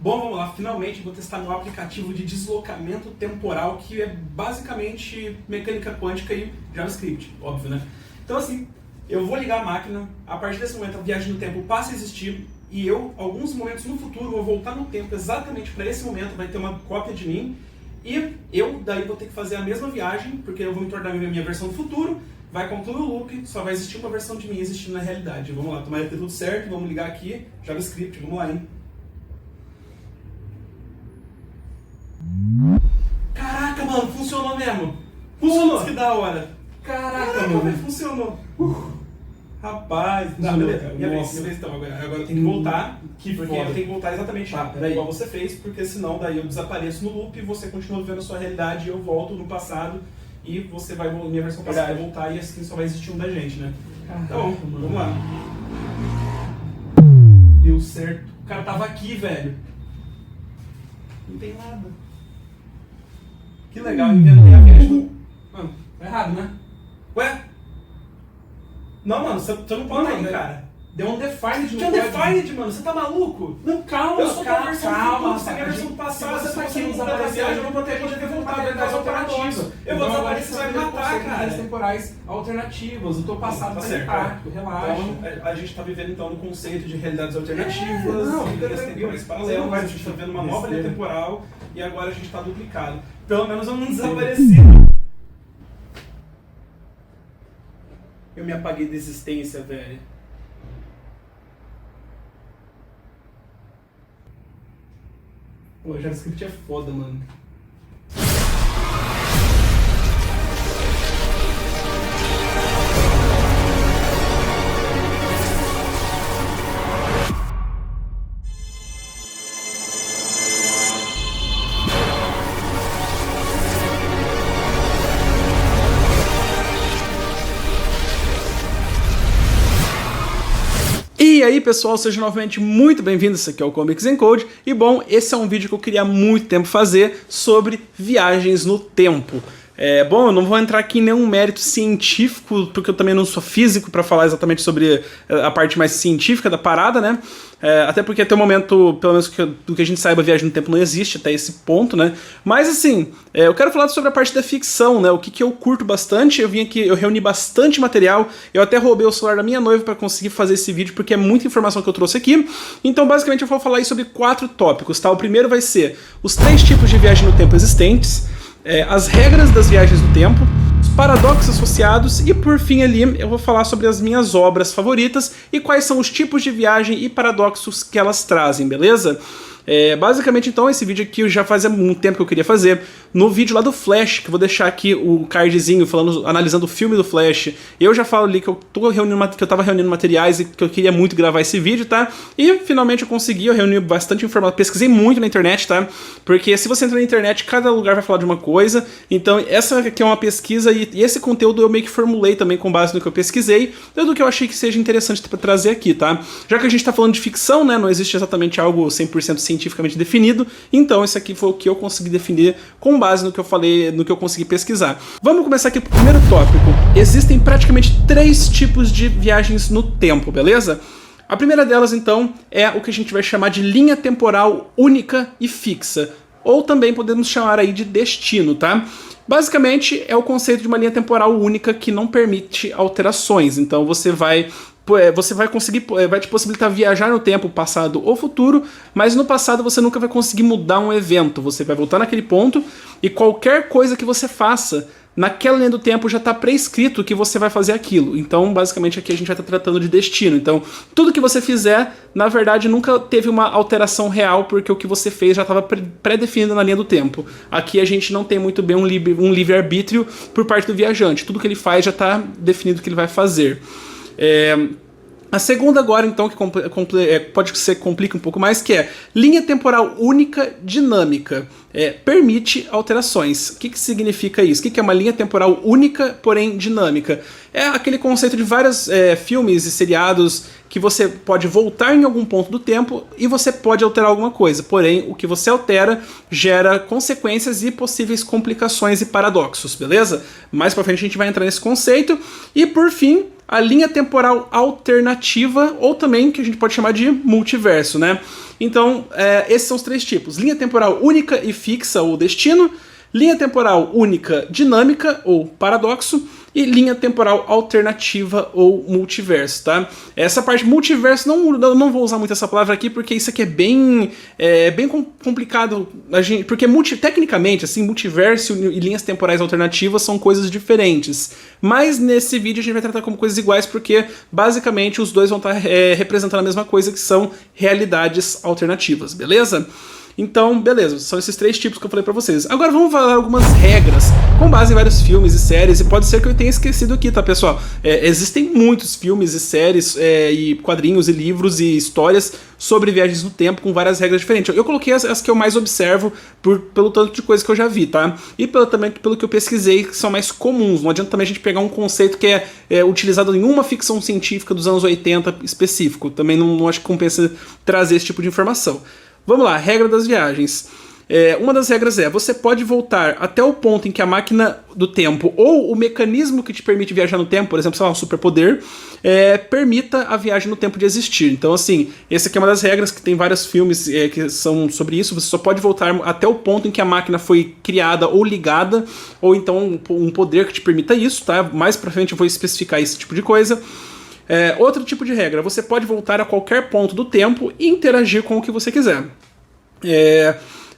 Bom, vamos lá, finalmente vou testar meu aplicativo de deslocamento temporal, que é basicamente mecânica quântica e JavaScript, óbvio, né? Então assim, eu vou ligar a máquina, a partir desse momento a viagem no tempo passa a existir, e eu, alguns momentos no futuro, vou voltar no tempo exatamente para esse momento, vai ter uma cópia de mim, e eu daí vou ter que fazer a mesma viagem, porque eu vou me tornar minha versão do futuro, vai concluir o loop, só vai existir uma versão de mim existindo na realidade. Vamos lá, tomara que dê tudo certo, vamos ligar aqui, JavaScript, vamos lá, hein? Caraca, mano, funcionou mesmo! Funcionou! Que da hora! Caraca, mano, funcionou! Rapaz, não, beleza, minha vez então, agora eu tenho que voltar, porque eu tenho que voltar exatamente igual você fez, porque senão daí eu desapareço no loop e você continua vivendo a sua realidade e eu volto no passado e você vai, minha versão passada vai voltar e assim só vai existir um da gente, né? Então, vamos lá. Deu certo. O cara tava aqui, velho. Não tem nada. Que legal, inventei a viagem. Mano, tá errado, né? Ué? Não, mano, você não pode aí, cara. Deu um defined no undefined, mano, você tá maluco? Não, calma, eu sou a versão do você é a versão do passado, você tá aqui no desaparecer, eu não vou ter voltado, vai dar alternativa. Eu vou desaparecer, você vai me matar, cara. Temporais alternativas, o teu passado tá certo, relaxa. Então, a gente tá vivendo então no conceito de realidades alternativas, linhas temporais paralelas, a gente tá vivendo uma nova linha temporal e agora a gente tá duplicado. Pelo menos eu não desapareci. Eu me apaguei da existência, velho. Pô, JavaScript é foda, mano. E aí pessoal, sejam novamente muito bem-vindos, esse aqui é o Comics and Code, e bom, esse é um vídeo que eu queria há muito tempo fazer sobre viagens no tempo. Bom, eu não vou entrar aqui em nenhum mérito científico, porque eu também não sou físico para falar exatamente sobre a parte mais científica da parada, né? Até porque até o momento, pelo menos do que a gente saiba, a viagem no tempo não existe até esse ponto, né? Mas assim, eu quero falar sobre a parte da ficção, né? O que eu curto bastante, eu vim aqui, eu reuni bastante material, eu até roubei o celular da minha noiva para conseguir fazer esse vídeo, porque é muita informação que eu trouxe aqui. Então basicamente eu vou falar aí sobre 4 tópicos, tá? O primeiro vai ser os 3 tipos de viagem no tempo existentes, as regras das viagens no tempo, os paradoxos associados e por fim ali eu vou falar sobre as minhas obras favoritas e quais são os tipos de viagem e paradoxos que elas trazem, beleza? Basicamente então esse vídeo aqui já fazia muito tempo que eu queria fazer. No vídeo lá do Flash, que eu vou deixar aqui o cardzinho analisando o filme do Flash, eu já falo ali que eu tava reunindo materiais e que eu queria muito gravar esse vídeo, tá? E finalmente eu consegui, eu reuni bastante informação, pesquisei muito na internet, tá? Porque se você entra na internet, cada lugar vai falar de uma coisa, então essa aqui é uma pesquisa e esse conteúdo eu meio que formulei também com base no que eu pesquisei e do que eu achei que seja interessante para trazer aqui, tá? Já que a gente tá falando de ficção, né, não existe exatamente algo 100% cientificamente definido, então esse aqui foi o que eu consegui definir com base no que eu falei, no que eu consegui pesquisar. Vamos começar aqui pro primeiro tópico. Existem praticamente 3 tipos de viagens no tempo, beleza? A primeira delas, então, é o que a gente vai chamar de linha temporal única e fixa, ou também podemos chamar aí de destino, tá? Basicamente, é o conceito de uma linha temporal única que não permite alterações, então você vai te possibilitar viajar no tempo, passado ou futuro, mas no passado você nunca vai conseguir mudar um evento, você vai voltar naquele ponto e qualquer coisa que você faça naquela linha do tempo já está prescrito que você vai fazer aquilo. Então, basicamente, aqui a gente vai estar tratando de destino. Então, tudo que você fizer, na verdade, nunca teve uma alteração real, porque o que você fez já estava pré-definido na linha do tempo. Aqui a gente não tem muito bem um livre-arbítrio por parte do viajante. Tudo que ele faz já está definido o que ele vai fazer. A segunda agora, então, que pode ser que complica um pouco mais, que é linha temporal única dinâmica. Permite alterações. O que significa isso? O que é uma linha temporal única, porém dinâmica? É aquele conceito de vários filmes e seriados que você pode voltar em algum ponto do tempo e você pode alterar alguma coisa, porém o que você altera gera consequências e possíveis complicações e paradoxos, beleza? Mais pra frente a gente vai entrar nesse conceito. E por fim, a linha temporal alternativa, ou também que a gente pode chamar de multiverso, né? Então, esses são os três tipos. Linha temporal única e fixa, ou destino. Linha temporal única dinâmica, ou paradoxo. E linha temporal alternativa, ou multiverso, tá? Essa parte multiverso, eu não vou usar muito essa palavra aqui, porque isso aqui é bem complicado, porque tecnicamente, assim, multiverso e linhas temporais alternativas são coisas diferentes. Mas nesse vídeo a gente vai tratar como coisas iguais, porque basicamente os dois vão estar representando a mesma coisa, que são realidades alternativas, beleza? Então, beleza, são esses três tipos que eu falei pra vocês. Agora vamos falar algumas regras com base em vários filmes e séries, e pode ser que eu tenha esquecido aqui, tá, pessoal? Existem muitos filmes e séries, e quadrinhos e livros e histórias sobre viagens no tempo com várias regras diferentes. Eu coloquei as que eu mais observo pelo tanto de coisa que eu já vi, tá? E também pelo que eu pesquisei, que são mais comuns. Não adianta também a gente pegar um conceito que é utilizado em uma ficção científica dos anos 80 específico. Também não acho que compensa trazer esse tipo de informação. Vamos lá, regra das viagens. Uma das regras você pode voltar até o ponto em que a máquina do tempo ou o mecanismo que te permite viajar no tempo, por exemplo, sei lá, um superpoder, permita a viagem no tempo de existir. Então, assim, essa aqui é uma das regras, que tem vários filmes que são sobre isso. Você só pode voltar até o ponto em que a máquina foi criada ou ligada, ou então um poder que te permita isso, tá? Mais pra frente eu vou especificar esse tipo de coisa. Outro tipo de regra, você pode voltar a qualquer ponto do tempo e interagir com o que você quiser.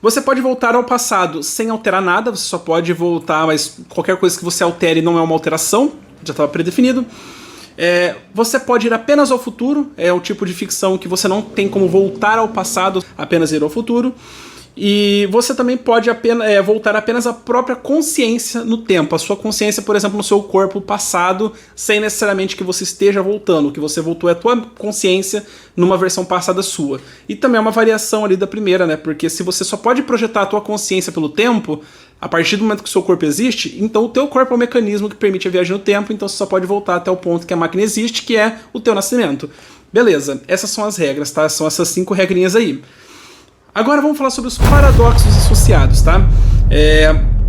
Você pode voltar ao passado sem alterar nada, você só pode voltar, mas qualquer coisa que você altere não é uma alteração, já estava predefinido. Você pode ir apenas ao futuro, é o tipo de ficção que você não tem como voltar ao passado, apenas ir ao futuro. E você também pode voltar apenas à própria consciência no tempo. A sua consciência, por exemplo, no seu corpo passado, sem necessariamente que você esteja voltando. O que você voltou é a tua consciência numa versão passada sua. E também é uma variação ali da primeira, né? Porque se você só pode projetar a tua consciência pelo tempo, a partir do momento que o seu corpo existe, então o teu corpo é o mecanismo que permite a viagem no tempo, então você só pode voltar até o ponto que a máquina existe, que é o teu nascimento. Beleza, essas são as regras, tá? São essas 5 regrinhas aí. Agora vamos falar sobre os paradoxos associados, tá?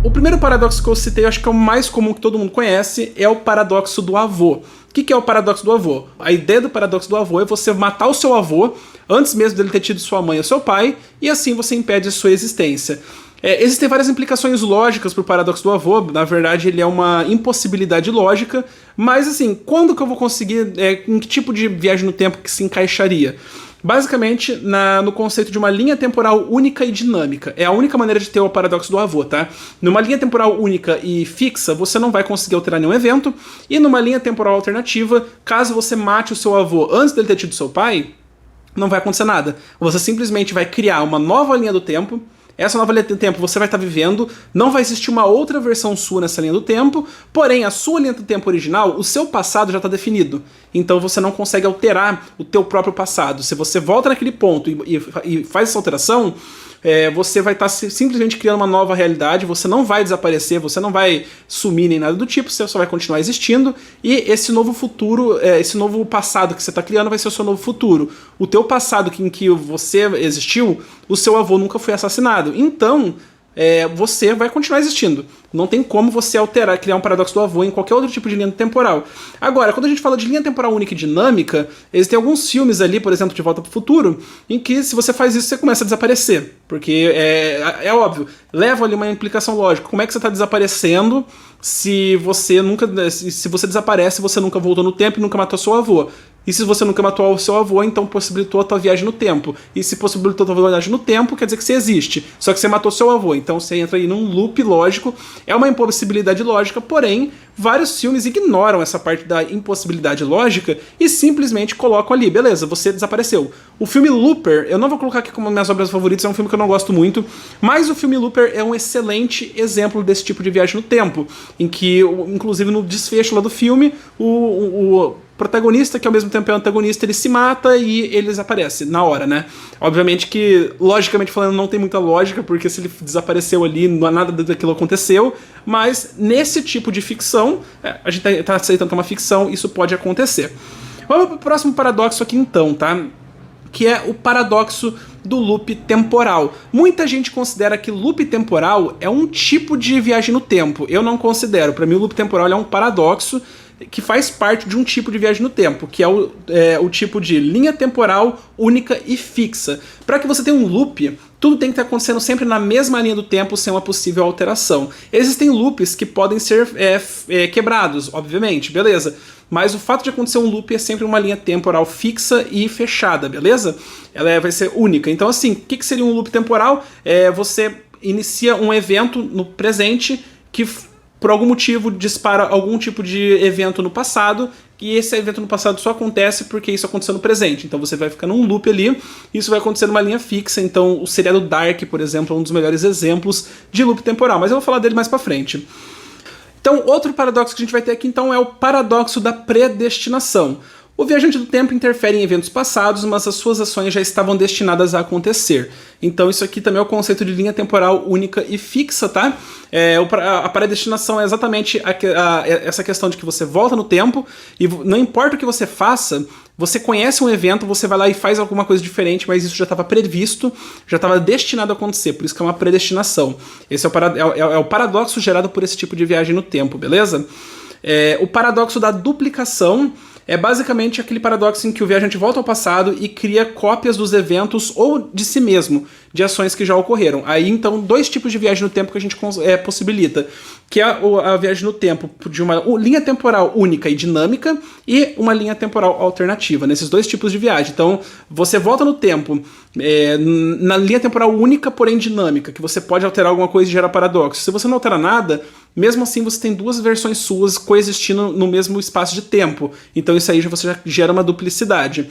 O primeiro paradoxo que eu citei, eu acho que é o mais comum, que todo mundo conhece, é o paradoxo do avô. O que é o paradoxo do avô? A ideia do paradoxo do avô é você matar o seu avô antes mesmo dele ter tido sua mãe ou seu pai, e assim você impede a sua existência. Existem várias implicações lógicas para o paradoxo do avô. Na verdade, ele é uma impossibilidade lógica, mas assim, quando que eu vou conseguir, em que tipo de viagem no tempo que se encaixaria? Basicamente, no conceito de uma linha temporal única e dinâmica. É a única maneira de ter o paradoxo do avô, tá? Numa linha temporal única e fixa, você não vai conseguir alterar nenhum evento, e numa linha temporal alternativa, caso você mate o seu avô antes dele ter tido seu pai, não vai acontecer nada. Você simplesmente vai criar uma nova linha do tempo. Essa nova linha do tempo você vai estar vivendo, não vai existir uma outra versão sua nessa linha do tempo, porém a sua linha do tempo original, o seu passado já está definido. Então você não consegue alterar o teu próprio passado. Se você volta naquele ponto e faz essa alteração, você vai estar simplesmente criando uma nova realidade, você não vai desaparecer, você não vai sumir nem nada do tipo, você só vai continuar existindo, e esse novo futuro, esse novo passado que você está criando vai ser o seu novo futuro. O teu passado em que você existiu, o seu avô nunca foi assassinado. Então, você vai continuar existindo. Não tem como você criar um paradoxo do avô em qualquer outro tipo de linha temporal. Agora, quando a gente fala de linha temporal única e dinâmica, existem alguns filmes ali, por exemplo, De Volta para o Futuro, em que se você faz isso, você começa a desaparecer. Porque é óbvio, leva ali uma implicação lógica. Como é que você está desaparecendo se você desaparece, você nunca voltou no tempo e nunca matou seu avô? E se você nunca matou o seu avô, então possibilitou a tua viagem no tempo. E se possibilitou a tua viagem no tempo, quer dizer que você existe. Só que você matou seu avô, então você entra aí num loop lógico. É uma impossibilidade lógica, porém, vários filmes ignoram essa parte da impossibilidade lógica e simplesmente colocam ali, beleza, você desapareceu. O filme Looper, eu não vou colocar aqui como minhas obras favoritas, é um filme que eu não gosto muito, mas o filme Looper é um excelente exemplo desse tipo de viagem no tempo, em que, inclusive no desfecho lá do filme, o protagonista, que ao mesmo tempo é o antagonista, ele se mata e ele desaparece na hora, né? Obviamente que, logicamente falando, não tem muita lógica, porque se ele desapareceu ali, nada daquilo aconteceu, mas nesse tipo de ficção, a gente tá aceitando que é uma ficção, isso pode acontecer. Vamos pro próximo paradoxo aqui então, tá? Que é o paradoxo do loop temporal. Muita gente considera que loop temporal é um tipo de viagem no tempo. Eu não considero. Para mim, o loop temporal é um paradoxo que faz parte de um tipo de viagem no tempo, que é o tipo de linha temporal única e fixa. Para que você tenha um loop, tudo tem que estar acontecendo sempre na mesma linha do tempo sem uma possível alteração. Existem loops que podem ser quebrados, obviamente, beleza? Mas o fato de acontecer um loop é sempre uma linha temporal fixa e fechada, beleza? Ela vai ser única. Então assim, o que seria um loop temporal? Você inicia um evento no presente que por algum motivo dispara algum tipo de evento no passado, e esse evento no passado só acontece porque isso aconteceu no presente. Então você vai ficar num loop ali, e isso vai acontecer numa linha fixa. Então o seriado Dark, por exemplo, é um dos melhores exemplos de loop temporal, mas eu vou falar dele mais pra frente. Então outro paradoxo que a gente vai ter aqui então é o paradoxo da predestinação. O viajante do tempo interfere em eventos passados, mas as suas ações já estavam destinadas a acontecer. Então isso aqui também é o conceito de linha temporal única e fixa, tá? A predestinação é exatamente essa questão de que você volta no tempo e não importa o que você faça, você conhece um evento, você vai lá e faz alguma coisa diferente, mas isso já estava previsto, já estava destinado a acontecer, por isso que é uma predestinação. Esse é o paradoxo gerado por esse tipo de viagem no tempo, beleza? O paradoxo da duplicação é basicamente aquele paradoxo em que o viajante volta ao passado e cria cópias dos eventos ou de si mesmo, de ações que já ocorreram. Aí, então, dois tipos de viagem no tempo que a gente possibilita, que é a viagem no tempo de uma linha temporal única e dinâmica e uma linha temporal alternativa, nesses dois tipos de viagem. Então, você volta no tempo na linha temporal única, porém dinâmica, que você pode alterar alguma coisa e gerar paradoxo. Se você não altera nada, mesmo assim você tem duas versões suas coexistindo no mesmo espaço de tempo. Então isso aí você já gera uma duplicidade.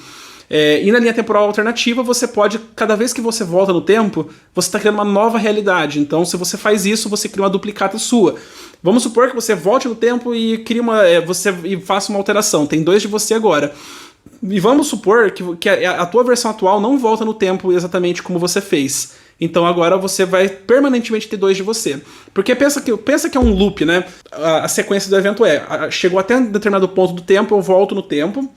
E na linha temporal alternativa, você pode, cada vez que você volta no tempo, você está criando uma nova realidade. Então, se você faz isso, você cria uma duplicata sua. Vamos supor que você volte no tempo e crie e faça uma alteração. Tem dois de você agora. E vamos supor que a tua versão atual não volta no tempo exatamente como você fez. Então agora você vai permanentemente ter dois de você. Porque pensa que é um loop, né? A sequência do evento chegou até um determinado ponto do tempo, eu volto no tempo.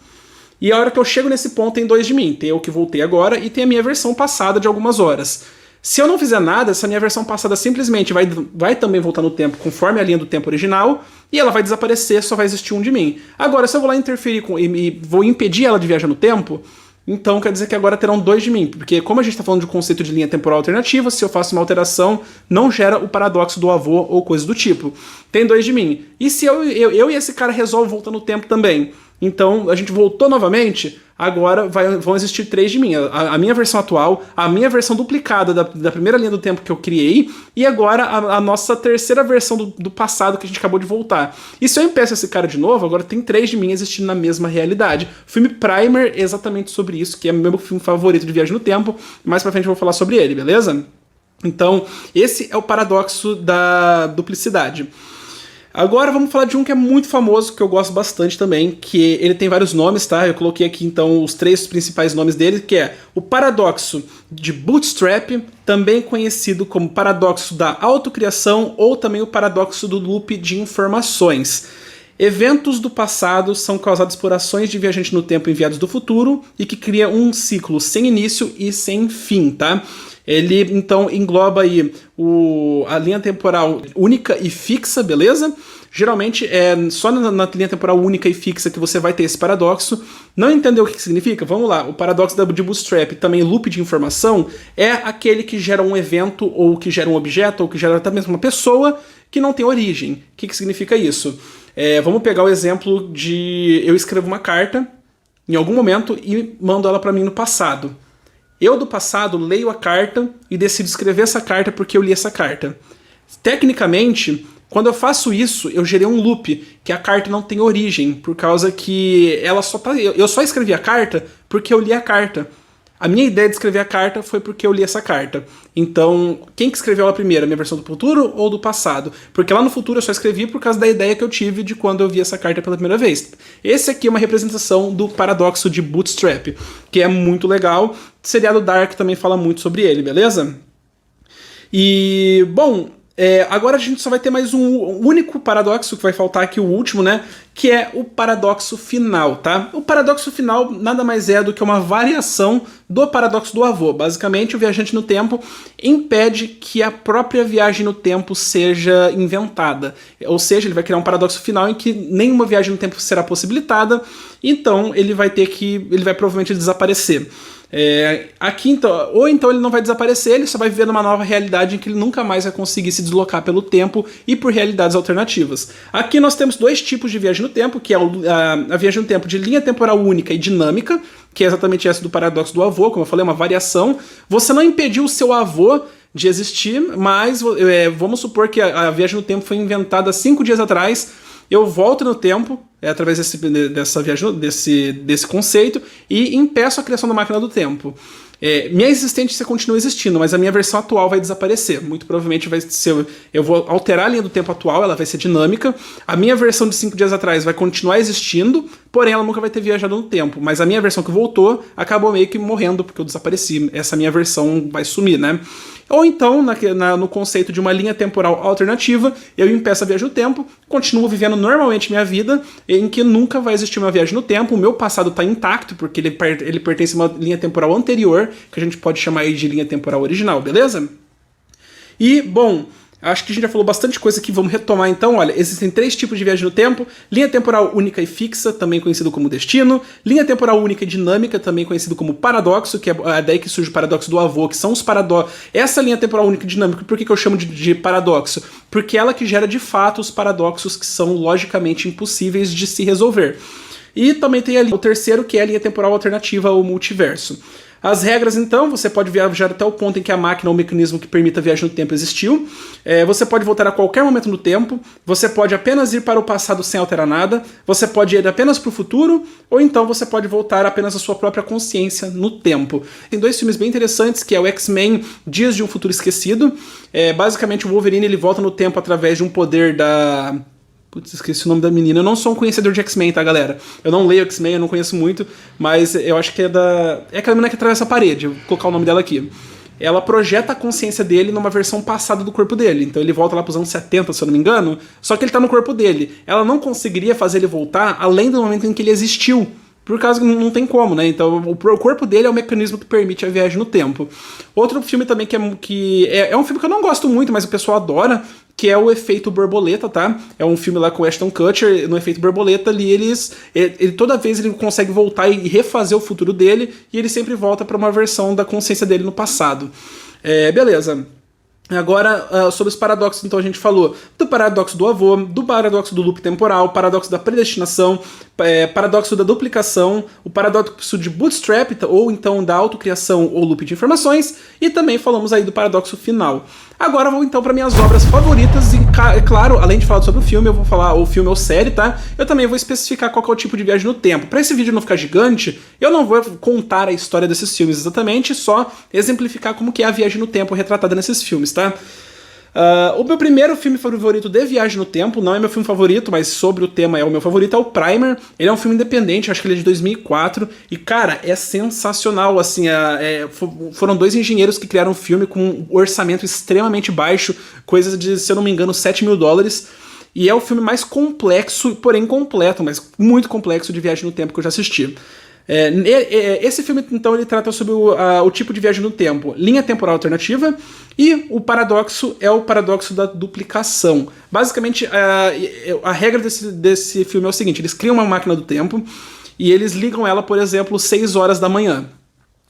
E a hora que eu chego nesse ponto tem dois de mim. Tem eu que voltei agora e tem a minha versão passada de algumas horas. Se eu não fizer nada, essa minha versão passada simplesmente vai também voltar no tempo conforme a linha do tempo original e ela vai desaparecer, só vai existir um de mim. Agora, se eu vou lá interferir e vou impedir ela de viajar no tempo, então quer dizer que agora terão dois de mim, porque como a gente está falando de conceito de linha temporal alternativa, se eu faço uma alteração, não gera o paradoxo do avô ou coisa do tipo. Tem dois de mim. E se eu e esse cara resolvem voltar no tempo também? Então a gente voltou novamente, agora vão existir três de mim. A minha versão atual, a minha versão duplicada da primeira linha do tempo que eu criei, e agora a nossa terceira versão do passado que a gente acabou de voltar. E se eu impeço esse cara de novo, agora tem três de mim existindo na mesma realidade. O filme Primer é exatamente sobre isso, que é meu filme favorito de viagem no tempo. Mais pra frente eu vou falar sobre ele, beleza? Então, esse é o paradoxo da duplicidade. Agora vamos falar de um que é muito famoso, que eu gosto bastante também, que ele tem vários nomes, tá? Eu coloquei aqui então os três principais nomes dele, que é o paradoxo de Bootstrap, também conhecido como paradoxo da autocriação ou também o paradoxo do loop de informações. Eventos do passado são causados por ações de viajante no tempo enviados do futuro e que cria um ciclo sem início e sem fim, tá? Ele, então, engloba aí a linha temporal única e fixa, beleza? Geralmente é só na linha temporal única e fixa que você vai ter esse paradoxo. Não entendeu o que significa? Vamos lá. O paradoxo de Bootstrap, também loop de informação, é aquele que gera um evento, ou que gera um objeto, ou que gera até mesmo uma pessoa que não tem origem. O que significa isso? Vamos pegar o exemplo de eu escrevo uma carta em algum momento e mando ela para mim no passado. Eu do passado leio a carta e decido escrever essa carta porque eu li essa carta. Tecnicamente, quando eu faço isso, eu gerei um loop, que a carta não tem origem, por causa que eu só escrevi a carta porque eu li a carta. A minha ideia de escrever a carta foi porque eu li essa carta. Então, quem que escreveu ela primeiro? A minha versão do futuro ou do passado? Porque lá no futuro eu só escrevi por causa da ideia que eu tive de quando eu vi essa carta pela primeira vez. Esse aqui é uma representação do paradoxo de Bootstrap, que é muito legal. O seriado Dark também fala muito sobre ele, beleza? E, bom, Agora a gente só vai ter mais um único paradoxo que vai faltar aqui, o último, né? Que é o paradoxo final, tá? O paradoxo final nada mais é do que uma variação do paradoxo do avô. Basicamente, o viajante no tempo impede que a própria viagem no tempo seja inventada. Ou seja, ele vai criar um paradoxo final em que nenhuma viagem no tempo será possibilitada, então ele vai provavelmente desaparecer. Aqui então, ou então ele não vai desaparecer, ele só vai viver numa nova realidade em que ele nunca mais vai conseguir se deslocar pelo tempo e por realidades alternativas. Aqui nós temos dois tipos de viagem no tempo, que é a viagem no tempo de linha temporal única e dinâmica, que é exatamente essa do paradoxo do avô, como eu falei, é uma variação. Você não impediu o seu avô de existir, mas vamos supor que a viagem no tempo foi inventada 5 dias atrás. Eu volto no tempo, através dessa viagem, desse conceito, e impeço a criação da máquina do tempo. Minha existência continua existindo, mas a minha versão atual vai desaparecer. Muito provavelmente eu vou alterar a linha do tempo atual, ela vai ser dinâmica. A minha versão de 5 dias atrás vai continuar existindo, porém ela nunca vai ter viajado no tempo. Mas a minha versão que voltou acabou meio que morrendo, porque eu desapareci. Essa minha versão vai sumir, né? Ou então, no conceito de uma linha temporal alternativa, eu impeço a viagem no tempo, continuo vivendo normalmente minha vida, em que nunca vai existir uma viagem no tempo, o meu passado está intacto, porque ele pertence a uma linha temporal anterior, que a gente pode chamar aí de linha temporal original, beleza? E, bom, acho que a gente já falou bastante coisa aqui, vamos retomar então. Olha, existem 3 tipos de viagem no tempo: linha temporal única e fixa, também conhecido como destino; linha temporal única e dinâmica, também conhecido como paradoxo, que é daí que surge o paradoxo do avô, que são os paradoxos. Essa linha temporal única e dinâmica, por que eu chamo de paradoxo? Porque ela que gera de fato os paradoxos que são logicamente impossíveis de se resolver. E também tem ali o terceiro, que é a linha temporal alternativa ou multiverso. As regras, então, você pode viajar até o ponto em que a máquina ou o mecanismo que permita a viagem no tempo existiu. Você pode voltar a qualquer momento no tempo. Você pode apenas ir para o passado sem alterar nada. Você pode ir apenas para o futuro. Ou então você pode voltar apenas a sua própria consciência no tempo. Tem 2 filmes bem interessantes, que é o X-Men Dias de um Futuro Esquecido. Basicamente o Wolverine ele volta no tempo através de um poder da... Putz, esqueci o nome da menina. Eu não sou um conhecedor de X-Men, tá, galera? Eu não leio X-Men, eu não conheço muito, mas eu acho que é aquela menina que atravessa a parede, vou colocar o nome dela aqui. Ela projeta a consciência dele numa versão passada do corpo dele. Então ele volta lá pros anos 70, se eu não me engano, só que ele tá no corpo dele. Ela não conseguiria fazer ele voltar além do momento em que ele existiu, por causa que não tem como, né? Então o corpo dele é o mecanismo que permite a viagem no tempo. Outro filme também que é um filme que eu não gosto muito, mas o pessoal adora, que é o Efeito Borboleta, tá? É um filme lá com o Ashton Kutcher. No Efeito Borboleta ali ele toda vez ele consegue voltar e refazer o futuro dele, e ele sempre volta para uma versão da consciência dele no passado. Beleza. Agora, sobre os paradoxos, então a gente falou do paradoxo do avô, do paradoxo do loop temporal, paradoxo da predestinação, paradoxo da duplicação, o paradoxo de bootstrap, ou então da autocriação ou loop de informações, e também falamos aí do paradoxo final. Agora vou então para minhas obras favoritas, e claro, além de falar sobre o filme, eu vou falar o filme ou série, tá? Eu também vou especificar qual que é o tipo de viagem no tempo. Para esse vídeo não ficar gigante, eu não vou contar a história desses filmes exatamente, só exemplificar como que é a viagem no tempo retratada nesses filmes, tá? O meu primeiro filme favorito de viagem no tempo, não é meu filme favorito, mas sobre o tema é o meu favorito, é o Primer. Ele é um filme independente, acho que ele é de 2004, e cara, é sensacional, assim, foram 2 engenheiros que criaram um filme com um orçamento extremamente baixo, coisa de, se eu não me engano, $7 mil, e é o filme mais complexo, porém completo, mas muito complexo de viagem no tempo que eu já assisti. Esse filme, então, ele trata sobre o tipo de viagem no tempo, linha temporal alternativa, e o paradoxo é o paradoxo da duplicação. Basicamente, a regra desse filme é o seguinte: eles criam uma máquina do tempo e eles ligam ela, por exemplo, 6 horas da manhã.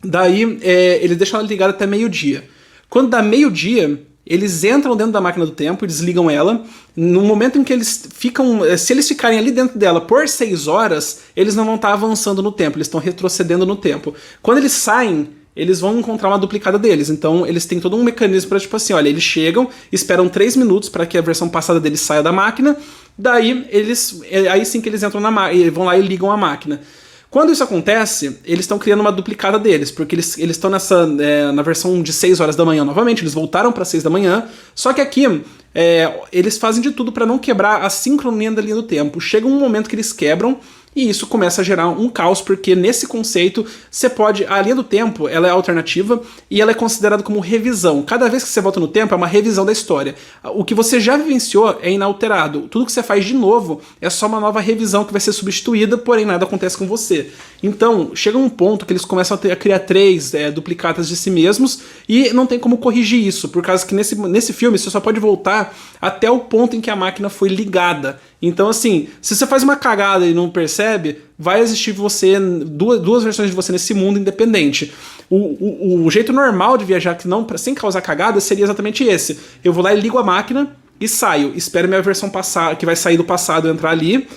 Daí, eles deixam ela ligada até meio-dia. Quando dá meio-dia, eles entram dentro da máquina do tempo e desligam ela. No momento em que eles ficam... Se eles ficarem ali dentro dela por 6 horas, eles não vão estar avançando no tempo, eles estão retrocedendo no tempo. Quando eles saem, eles vão encontrar uma duplicada deles. Então eles têm todo um mecanismo para, tipo assim, olha, eles chegam, esperam 3 minutos para que a versão passada deles saia da máquina, daí aí sim que eles entram na máquina, vão lá e ligam a máquina. Quando isso acontece, eles estão criando uma duplicada deles, porque eles estão na versão de 6 horas da manhã novamente, eles voltaram para 6 da manhã, só que aqui eles fazem de tudo para não quebrar a sincronia da linha do tempo. Chega um momento que eles quebram, e isso começa a gerar um caos, porque nesse conceito você pode... A linha do tempo, ela é alternativa e ela é considerada como revisão. Cada vez que você volta no tempo é uma revisão da história. O que você já vivenciou é inalterado. Tudo que você faz de novo é só uma nova revisão que vai ser substituída, porém nada acontece com você. Então, chega um ponto que eles começam a criar três duplicatas de si mesmos e não tem como corrigir isso, por causa que nesse filme você só pode voltar até o ponto em que a máquina foi ligada. Então, assim, se você faz uma cagada e não percebe, vai existir você duas versões de você nesse mundo independente. O jeito normal de viajar que não, sem causar cagada seria exatamente esse. Eu vou lá e ligo a máquina e saio. Espero minha versão passar, que vai sair do passado, entrar ali.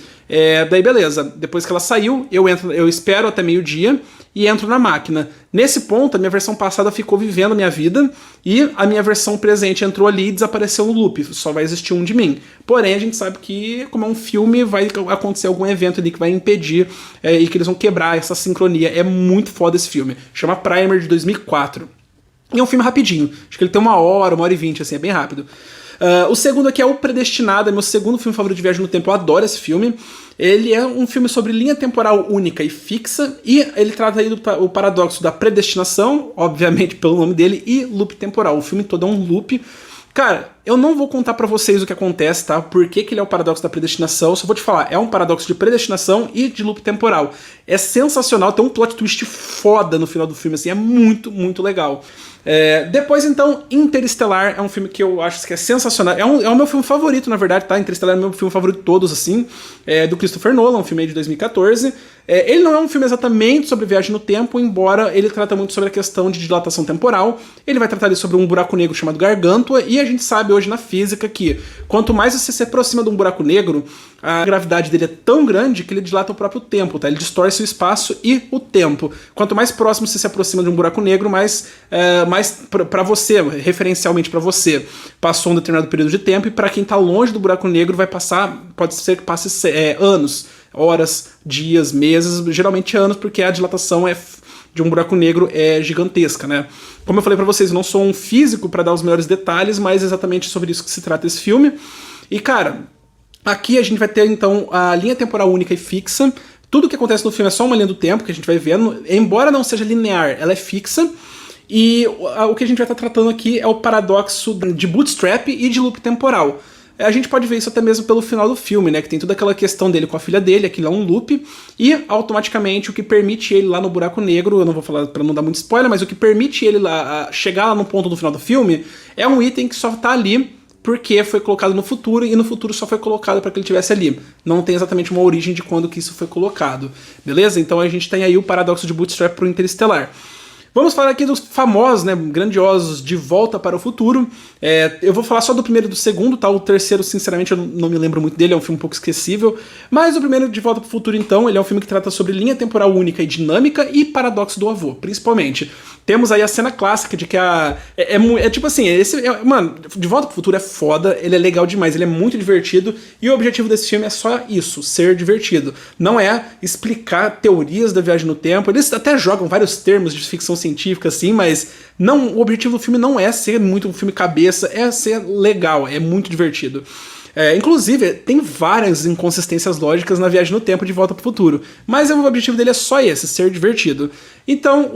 Daí beleza, depois que ela saiu, eu espero até meio-dia e entro na máquina. Nesse ponto, a minha versão passada ficou vivendo a minha vida e a minha versão presente entrou ali e desapareceu no loop. Só vai existir um de mim. Porém, a gente sabe que, como é um filme, vai acontecer algum evento ali que vai impedir e que eles vão quebrar essa sincronia. É muito foda esse filme. Chama Primer, de 2004. E é um filme rapidinho. Acho que ele tem 1h e 20, assim, é bem rápido. O segundo aqui é O Predestinado, é meu segundo filme favorito de viagem no tempo, eu adoro esse filme. Ele é um filme sobre linha temporal única e fixa, e ele trata aí o paradoxo da predestinação, obviamente pelo nome dele, e loop temporal. O filme todo é um loop. Cara, eu não vou contar pra vocês o que acontece, tá? Por que ele é o paradoxo da predestinação, só vou te falar, é um paradoxo de predestinação e de loop temporal. É sensacional, tem um plot twist foda no final do filme, assim, é muito, muito legal. Depois, então, Interestelar é um filme que eu acho que é sensacional. É o meu filme favorito, na verdade, tá? Interestelar é o meu filme favorito de todos, assim. Do Christopher Nolan, um filme aí de 2014. Ele não é um filme exatamente sobre viagem no tempo, embora ele trata muito sobre a questão de dilatação temporal. Ele vai tratar ali sobre um buraco negro chamado Gargantua, e a gente sabe hoje na física que quanto mais você se aproxima de um buraco negro, a gravidade dele é tão grande que ele dilata o próprio tempo, tá? Ele distorce o espaço e o tempo. Quanto mais próximo você se aproxima de um buraco negro, mais para você, referencialmente para você, passou um determinado período de tempo, e para quem tá longe do buraco negro vai passar, pode ser que passe anos, horas, dias, meses, geralmente anos, porque a dilatação de um buraco negro é gigantesca, né? Como eu falei pra vocês, eu não sou um físico para dar os melhores detalhes, mas é exatamente sobre isso que se trata esse filme. E, cara, aqui a gente vai ter, então, a linha temporal única e fixa. Tudo que acontece no filme é só uma linha do tempo, que a gente vai vendo. Embora não seja linear, ela é fixa. E o que a gente vai estar tratando aqui é o paradoxo de bootstrap e de loop temporal. A gente pode ver isso até mesmo pelo final do filme, né? Que tem toda aquela questão dele com a filha dele, aquilo é um loop, e automaticamente o que permite ele lá no buraco negro, eu não vou falar pra não dar muito spoiler, mas o que permite ele lá chegar lá no ponto do final do filme é um item que só tá ali porque foi colocado no futuro, e no futuro só foi colocado para que ele estivesse ali. Não tem exatamente uma origem de quando que isso foi colocado. Beleza? Então a gente tem aí o paradoxo de bootstrap pro Interestelar. Vamos falar aqui dos famosos, né, grandiosos De Volta para o Futuro. Eu vou falar só do primeiro e do segundo, tá? O terceiro, sinceramente, eu não me lembro muito dele, é um filme um pouco esquecível. Mas o primeiro, De Volta para o Futuro, então, ele é um filme que trata sobre linha temporal única e dinâmica e paradoxo do avô, principalmente. Temos aí a cena clássica de que tipo assim, mano, De Volta para o Futuro é foda, ele é legal demais, ele é muito divertido, e o objetivo desse filme é só isso, ser divertido. Não é explicar teorias da viagem no tempo, eles até jogam vários termos de ficção científica, assim, mas o objetivo do filme não é ser muito um filme cabeça, é ser legal, é muito divertido. Inclusive, tem várias inconsistências lógicas na viagem no tempo de Volta para o Futuro, mas o objetivo dele é só esse, ser divertido. Então,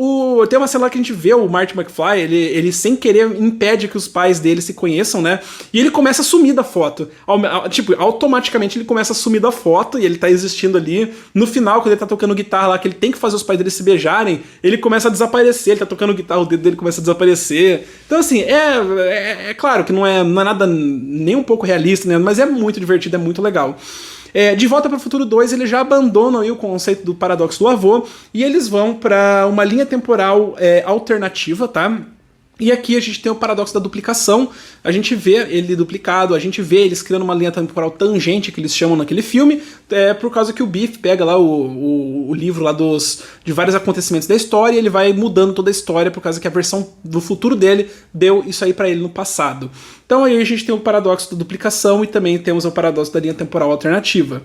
tem uma cena lá que a gente vê o Marty McFly, ele sem querer impede que os pais dele se conheçam, né? E ele começa a sumir da foto. Tipo, automaticamente ele começa a sumir da foto e ele tá existindo ali. No final, quando ele tá tocando guitarra lá, que ele tem que fazer os pais dele se beijarem, ele começa a desaparecer, ele tá tocando guitarra, o dedo dele começa a desaparecer. Então, assim, é claro que não é nada nem um pouco realista, né? Mas é muito divertido, é muito legal. De Volta para o Futuro 2, eles já abandonam aí o conceito do paradoxo do avô e eles vão para uma linha temporal alternativa, tá? E aqui a gente tem o paradoxo da duplicação, a gente vê ele duplicado, a gente vê eles criando uma linha temporal tangente, que eles chamam naquele filme, por causa que o Biff pega lá o livro lá de vários acontecimentos da história, e ele vai mudando toda a história, por causa que a versão do futuro dele deu isso aí pra ele no passado. Então aí a gente tem o paradoxo da duplicação e também temos o paradoxo da linha temporal alternativa.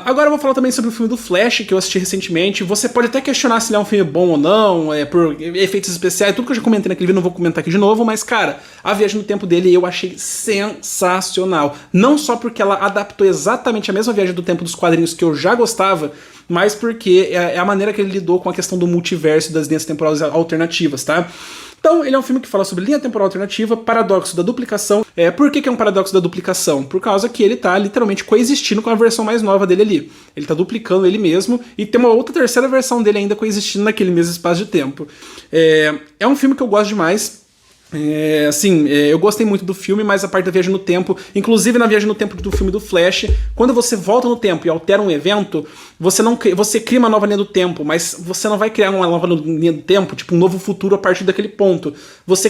Agora eu vou falar também sobre o filme do Flash, que eu assisti recentemente. Você pode até questionar se ele é um filme bom ou não, por efeitos especiais, tudo que eu já comentei naquele vídeo, não vou comentar aqui de novo, mas, cara, a viagem no tempo dele eu achei sensacional. Não só porque ela adaptou exatamente a mesma viagem do tempo dos quadrinhos que eu já gostava, mas porque é a maneira que ele lidou com a questão do multiverso e das linhas temporais alternativas, tá? Então, ele é um filme que fala sobre linha temporal alternativa, paradoxo da duplicação. Por que é um paradoxo da duplicação? Por causa que ele tá literalmente coexistindo com a versão mais nova dele ali. Ele tá duplicando ele mesmo e tem uma outra terceira versão dele ainda coexistindo naquele mesmo espaço de tempo. É um filme que eu gosto demais. Eu gostei muito do filme, mas a parte da viagem no tempo, inclusive na viagem no tempo do filme do Flash, quando você volta no tempo e altera um evento, você cria uma nova linha do tempo, mas você não vai criar uma nova linha do tempo, tipo um novo futuro a partir daquele ponto. Você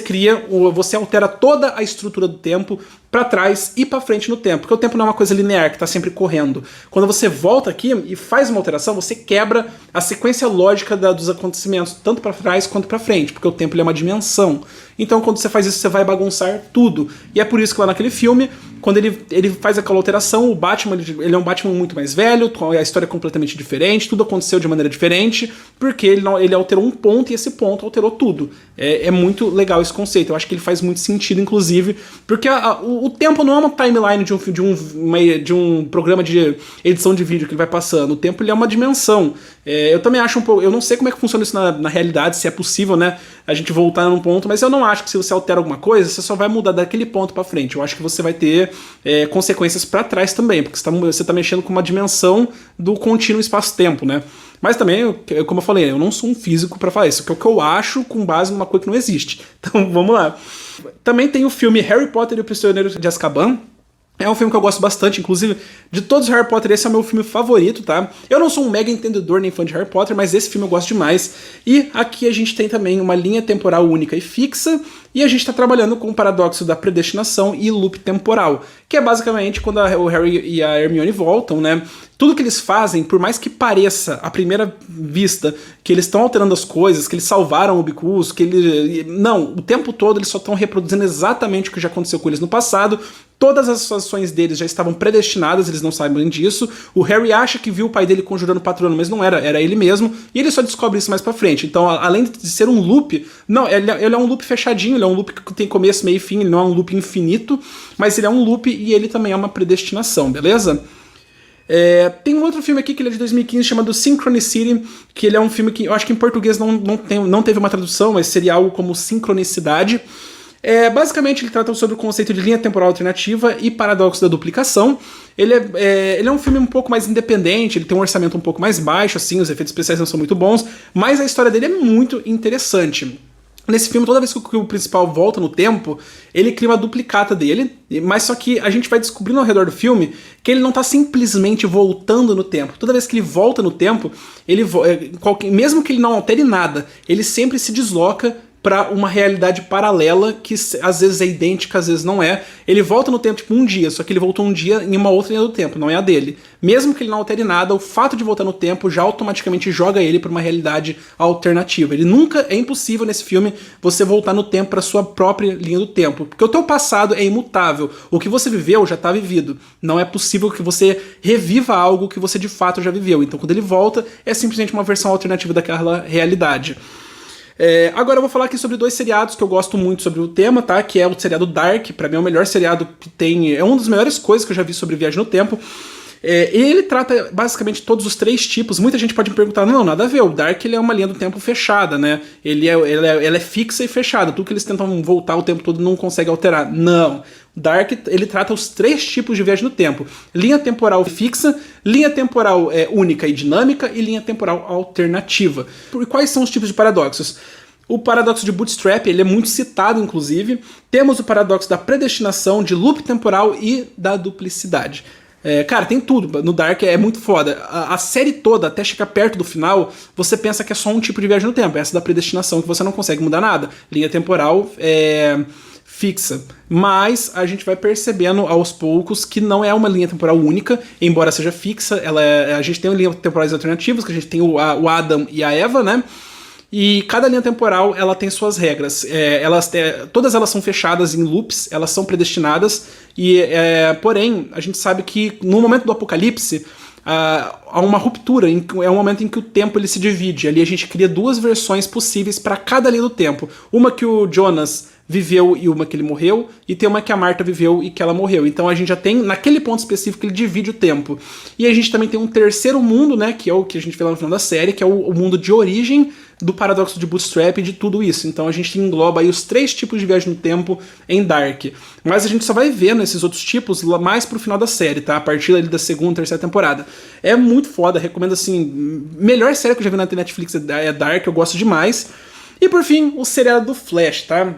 altera toda a estrutura do tempo pra trás e pra frente no tempo, porque o tempo não é uma coisa linear que tá sempre correndo. Quando você volta aqui e faz uma alteração, você quebra a sequência lógica dos acontecimentos, tanto pra trás quanto pra frente, porque o tempo ele é uma dimensão. Então quando você faz isso, você vai bagunçar tudo. E é por isso que lá naquele filme, quando ele faz aquela alteração, o Batman ele é um Batman muito mais velho, a história é completamente diferente, tudo aconteceu de maneira diferente, porque ele alterou um ponto e esse ponto alterou tudo. É muito legal esse conceito, eu acho que ele faz muito sentido, inclusive, porque o tempo não é uma timeline de um programa de edição de vídeo que ele vai passando, o tempo ele é uma dimensão. Eu também acho um pouco, eu não sei como é que funciona isso na realidade, se é possível, né, a gente voltar num ponto, mas eu não acho que se você altera alguma coisa, você só vai mudar daquele ponto pra frente. Eu acho que você vai ter consequências pra trás também, porque você tá mexendo com uma dimensão do contínuo espaço-tempo, né? Mas também, como eu falei, eu não sou um físico pra falar isso, que é o que eu acho com base numa coisa que não existe. Então vamos lá. Também tem o filme Harry Potter e o Prisioneiro de Azkaban. É um filme que eu gosto bastante, inclusive, de todos os Harry Potter, esse é o meu filme favorito, tá? Eu não sou um mega entendedor nem fã de Harry Potter, mas esse filme eu gosto demais. E aqui a gente tem também uma linha temporal única e fixa, e a gente tá trabalhando com o paradoxo da predestinação e loop temporal, que é basicamente quando o Harry e a Hermione voltam, né? Tudo que eles fazem, por mais que pareça, à primeira vista, que eles estão alterando as coisas, que eles salvaram o Bicus, não, o tempo todo eles só estão reproduzindo exatamente o que já aconteceu com eles no passado. Todas as ações deles já estavam predestinadas, eles não sabem disso. O Harry acha que viu o pai dele conjurando o patrono, mas não era ele mesmo. E ele só descobre isso mais pra frente. Então, além de ser um loop, não, ele é um loop fechadinho, ele é um loop que tem começo, meio e fim, ele não é um loop infinito, mas ele é um loop e ele também é uma predestinação, beleza? Tem um outro filme aqui que ele é de 2015 chamado Synchronicity, que ele é um filme que eu acho que em português não teve uma tradução, mas seria algo como sincronicidade. Basicamente ele trata sobre o conceito de linha temporal alternativa e paradoxo da duplicação. Ele é um filme um pouco mais independente, ele tem um orçamento um pouco mais baixo, assim, os efeitos especiais não são muito bons, mas a história dele é muito interessante. Nesse filme, toda vez que o principal volta no tempo, ele cria uma duplicata dele, mas só que a gente vai descobrindo ao redor do filme que ele não tá simplesmente voltando no tempo. Toda vez que ele volta no tempo, mesmo que ele não altere nada, ele sempre se desloca para uma realidade paralela que às vezes é idêntica, às vezes não é. Ele volta no tempo tipo um dia, só que ele voltou um dia em uma outra linha do tempo, não é a dele. Mesmo que ele não altere nada, o fato de voltar no tempo já automaticamente joga ele para uma realidade alternativa. É impossível nesse filme você voltar no tempo para sua própria linha do tempo, porque o teu passado é imutável. O que você viveu já está vivido. Não é possível que você reviva algo que você de fato já viveu. Então quando ele volta, é simplesmente uma versão alternativa daquela realidade. Agora eu vou falar aqui sobre dois seriados que eu gosto muito sobre o tema, tá? Que é o seriado Dark, pra mim é o melhor seriado que tem, é uma das melhores coisas que eu já vi sobre viagem no tempo. Ele trata basicamente todos os três tipos. Muita gente pode me perguntar, não, nada a ver, o Dark ele é uma linha do tempo fechada, né? Ela é fixa e fechada, tudo que eles tentam voltar o tempo todo não consegue alterar. Não, Dark ele trata os três tipos de viagem no tempo: linha temporal fixa, linha temporal única e dinâmica e linha temporal alternativa. E quais são os tipos de paradoxos? O paradoxo de Bootstrap, ele é muito citado, inclusive. Temos o paradoxo da predestinação, de loop temporal e da duplicidade. Cara, tem tudo. No Dark é muito foda. A série toda, até chegar perto do final, você pensa que é só um tipo de viagem no tempo. Essa da predestinação, que você não consegue mudar nada. Linha temporal fixa. Mas a gente vai percebendo aos poucos que não é uma linha temporal única, embora seja fixa. A gente tem linhas temporais alternativas, que a gente tem o Adam e a Eva, né? E cada linha temporal ela tem suas regras. Todas elas são fechadas em loops, elas são predestinadas. Porém, a gente sabe que no momento do apocalipse, há uma ruptura, é um momento em que o tempo ele se divide. Ali a gente cria duas versões possíveis para cada linha do tempo. Uma que o Jonas viveu e uma que ele morreu, e tem uma que a Marta viveu e que ela morreu. Então a gente já tem, naquele ponto específico, ele divide o tempo. E a gente também tem um terceiro mundo, né, que é o que a gente vê lá no final da série, que é o mundo de origem do paradoxo de Bootstrap e de tudo isso. Então a gente engloba aí os 3 tipos de viagem no tempo em Dark. Mas a gente só vai vendo esses outros tipos mais pro final da série, tá? A partir ali da segunda, terceira temporada. É muito foda, recomendo assim, melhor série que eu já vi na Netflix é Dark, eu gosto demais. E por fim, o seriado do Flash, tá?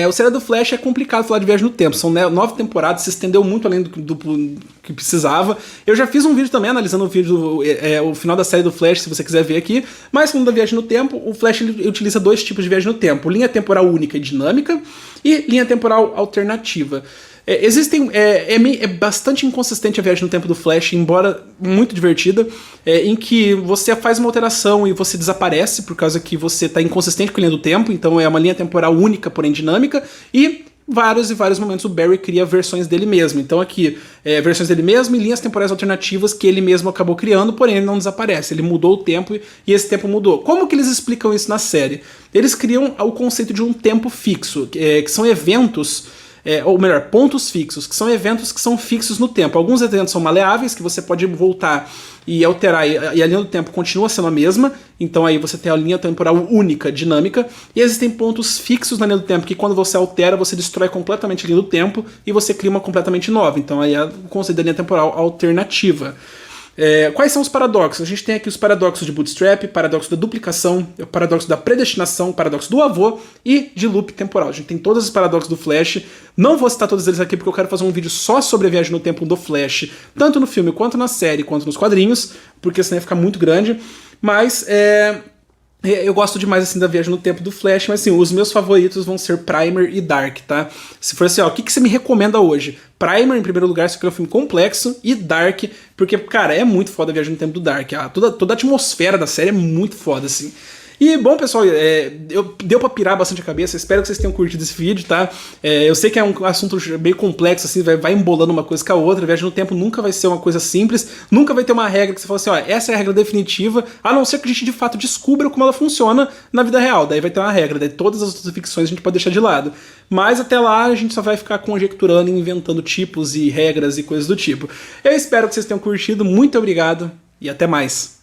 O seriado do Flash é complicado falar de viagem no tempo, são 9 temporadas, se estendeu muito além do que precisava. Eu já fiz um vídeo também analisando o final da série do Flash, se você quiser ver aqui, mas falando da viagem no tempo, o Flash ele utiliza 2 tipos de viagem no tempo, linha temporal única e dinâmica e linha temporal alternativa. É bastante inconsistente a viagem no tempo do Flash, embora muito divertida, em que você faz uma alteração e você desaparece por causa que você está inconsistente com a linha do tempo, então é uma linha temporal única, porém dinâmica, e vários momentos o Barry cria versões dele mesmo. Então aqui, versões dele mesmo e linhas temporais alternativas que ele mesmo acabou criando, porém ele não desaparece. Ele mudou o tempo e esse tempo mudou. Como que eles explicam isso na série? Eles criam o conceito de um tempo fixo, que são eventos, ou melhor, pontos fixos, que são eventos que são fixos no tempo. Alguns eventos são maleáveis, que você pode voltar e alterar, e a linha do tempo continua sendo a mesma, então aí você tem a linha temporal única, dinâmica, e existem pontos fixos na linha do tempo, que quando você altera, você destrói completamente a linha do tempo, e você cria uma completamente nova. Então aí é o conceito da linha temporal alternativa. Quais são os paradoxos? A gente tem aqui os paradoxos de Bootstrap, paradoxo da duplicação, o paradoxo da predestinação, o paradoxo do avô e de loop temporal. A gente tem todos os paradoxos do Flash. Não vou citar todos eles aqui porque eu quero fazer um vídeo só sobre a viagem no tempo do Flash, tanto no filme quanto na série, quanto nos quadrinhos, porque senão ia ficar muito grande. Mas eu gosto demais assim da viagem no tempo do Flash, mas assim, os meus favoritos vão ser Primer e Dark, tá? Se for assim, ó, o que você me recomenda hoje? Primer, em primeiro lugar, isso aqui é um filme complexo, e Dark, porque, cara, é muito foda a viagem no tempo do Dark. Toda a atmosfera da série é muito foda, assim. E, bom, pessoal, deu pra pirar bastante a cabeça, espero que vocês tenham curtido esse vídeo, tá? Eu sei que é um assunto meio complexo, assim, vai embolando uma coisa com a outra, a viagem no tempo nunca vai ser uma coisa simples, nunca vai ter uma regra que você fala assim, ó, essa é a regra definitiva, a não ser que a gente, de fato, descubra como ela funciona na vida real, daí vai ter uma regra, daí todas as outras ficções a gente pode deixar de lado. Mas até lá a gente só vai ficar conjecturando e inventando tipos e regras e coisas do tipo. Eu espero que vocês tenham curtido, muito obrigado e até mais.